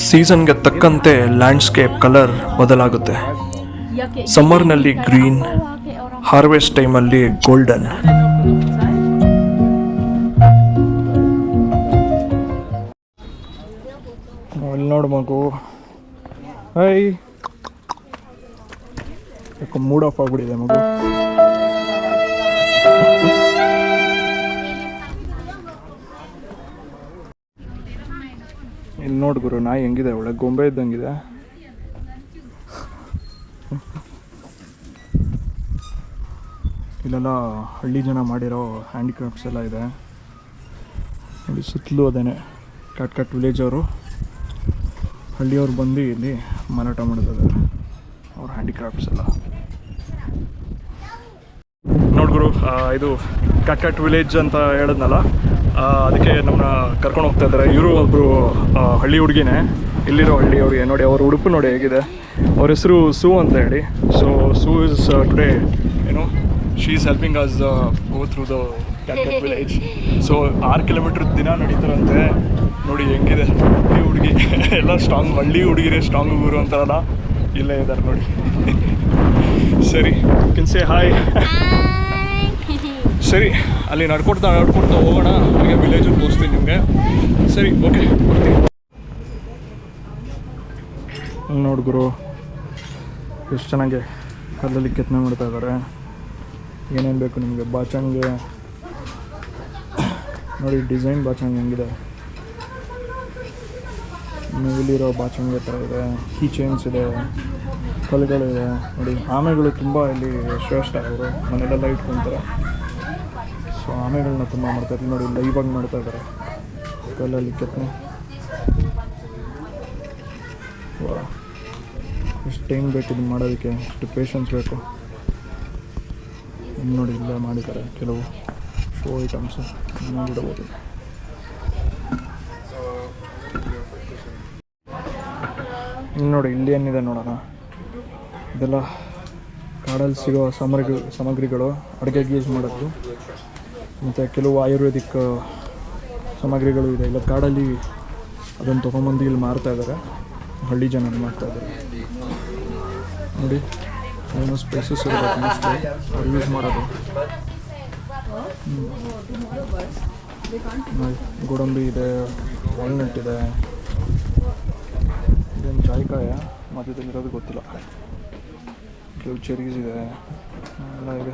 ಸೀಸನ್ಗೆ ತಕ್ಕಂತೆ landscape colour ಬದಲಾಗುತ್ತೆ. ಸಮ್ಮರ್ನಲ್ಲಿ green, harvest ಟೈಮಲ್ಲಿ golden. ಅಲ್ಲಿ ನೋಡು ಮಗು, ಹೈ ಯಾಕೆ ಮೂಡ್ ಆಫ್ ಆಗ್ಬಿಟ್ಟಿದೆ ಮಗು. ಇಲ್ಲಿ ನೋಡಿ ಗುರು, ನಾಯಿ ಹೆಂಗಿದೆ, ಒಳ್ಳೆ ಗೊಂಬೆ ಇದ್ದಂಗಿದೆ. ಇಲ್ಲೆಲ್ಲ ಹಳ್ಳಿ ಜನ ಮಾಡಿರೋ ಹ್ಯಾಂಡಿಕ್ರಾಫ್ಟ್ಸ್ ಎಲ್ಲ ಇದೆ. ಇಲ್ಲಿ ಸುತ್ತಲೂ ಅದೇನೆ ಕಟ್ ವಿಲೇಜ್ ಅವರು, ಹಳ್ಳಿಯವ್ರು ಬಂದು ಇಲ್ಲಿ ಮಾರಾಟ ಮಾಡ್ತಿದ್ದಾರೆ ಅವ್ರ ಹ್ಯಾಂಡಿಕ್ರಾಫ್ಟ್ಸ್ ಎಲ್ಲ. ನೋಡ್ಗುರು, ಇದು ಕಟ್ ವಿಲೇಜ್ ಅಂತ ಹೇಳಿದ್ನಲ್ಲ, ಅದಕ್ಕೆ ನಮ್ಮನ್ನ ಕರ್ಕೊಂಡು ಹೋಗ್ತಾ ಇದ್ದಾರೆ. ಇವರು ಒಬ್ಬರು ಹಳ್ಳಿ ಹುಡುಗಿನೇ, ಇಲ್ಲಿರೋ ಹಳ್ಳಿ ಹುಡುಗಿ. ನೋಡಿ ಅವ್ರ ಉಡುಪು ನೋಡಿ ಹೇಗಿದೆ. ಅವ್ರ ಹೆಸರು ಸೂ ಅಂತ ಹೇಳಿ. So Sue is today she is helping us go through the cut village. So 6 kilometre ದಿನ ನಡೀತಾರಂತೆ. ನೋಡಿ ಹೆಂಗಿದೆ ಹಳ್ಳಿ ಹುಡುಗಿ. ಎಲ್ಲ ಸ್ಟ್ರಾಂಗ್, ಹಳ್ಳಿ ಹುಡುಗಿರೇ ಸ್ಟ್ರಾಂಗ್ ಊರು ಅಂತಾರಲ್ಲ, ಇಲ್ಲೇ ಇದ್ದಾರೆ ನೋಡಿ. ಸರಿ, ಕೆನ್ ಸೇ ಹಾಯ್. ಸರಿ, ಅಲ್ಲಿ ನಡ್ಕೊಡ್ತಾ ಹೋಗೋಣ. ಹಾಗೆ ವಿಲೇಜು ತೋರಿಸ್ತೀನಿ ನಿಮಗೆ. ಸರಿ, ಓಕೆ, ಬರ್ತೀನಿ. ನೋಡಿ ಗುರು, ಎಷ್ಟು ಚೆನ್ನಾಗಿ ಕಲ್ಲಲ್ಲಿ ಕೆತ್ತನೆ ಮಾಡ್ತಾ ಇದ್ದಾರೆ. ಏನೇನು ಬೇಕು ನಿಮಗೆ, ಬಾಚಂಗೆ ನೋಡಿ, ಡಿಸೈನ್ ಬಾಚಂಗೆ ಹೆಂಗಿದೆ. ಇಲ್ಲಿರೋ ಬಾಚಂಗೆ ಥರ ಇದೆ. ಕೀ ಚೈನ್ಸ್ ಇದೆ, ಕಲ್ಲುಗಳಿದೆ ನೋಡಿ. ಆಮೆಗಳು ತುಂಬ ಇಲ್ಲಿ ಶ್ರೇಷ್ಠ. ಅವರು ಮನೆಯಲ್ಲೆಲ್ಲ ಇಟ್ಕೊತಾರೆ. ಸೊ ಆಮೆಗಳನ್ನ ತುಂಬ ಮಾಡ್ತಾರೆ ನೋಡಿ. ಲೈವಾಗಿ ಮಾಡ್ತಾ ಇದ್ದಾರೆ ಕಲ್ಲಲ್ಲಿ ಕೆತ್ತನೆ. ಎಷ್ಟು ಟೈಮ್ ಬೇಕು ಇದನ್ನು ಮಾಡೋದಕ್ಕೆ, ಎಷ್ಟು ಪೇಷನ್ಸ್ ಬೇಕು. ಇನ್ನು ನೋಡಿ, ಇಲ್ಲೇ ಮಾಡಿದ್ದಾರೆ ಕೆಲವು ಶೋ ಐಟಮ್ಸು, ನೋಡಿಡಬಹುದು. ಇನ್ನು ನೋಡಿ, ಇಲ್ಲಿ ಏನಿದೆ ನೋಡೋಣ. ಇದೆಲ್ಲ ಕಾಡಲ್ಲಿ ಸಿಗೋ ಸಾಮಗ್ರಿಗಳು, ಅಡುಗೆಗೆ ಯೂಸ್ ಮಾಡೋದು. ಮತ್ತು ಕೆಲವು ಆಯುರ್ವೇದಿಕ್ ಸಾಮಗ್ರಿಗಳು ಇದೆ. ಇಲ್ಲ ಕಾಡಲ್ಲಿ ಅದನ್ನು ತೊಗೊಂಬಂದು ಇಲ್ಲಿ ಮಾರ್ತಾ ಇದ್ದಾರೆ. ಹಳ್ಳಿ ಜನ ಮಾಡ್ತಾ ಇದ್ದಾರೆ ನೋಡಿ. ಏನೋ ಸ್ಪೈಸಸ್ ಇರಬೇಕು ಮೋಸ್ಟ್ಲಿ ಅವ್ರು ಯೂಸ್ ಮಾಡೋದು. ಗೋಡಂಬಿ ಇದೆ, ವಾಲ್ನಟ್ ಇದೆ, ಇದೇನು ಜಾಯಿಕಾಯ ಮಧ್ಯದಲ್ಲಿರೋದು ಗೊತ್ತಿಲ್ಲ. ಕೆಲವು ಚೆರೀಸ್ ಇದೆ, ಎಲ್ಲ ಇದೆ.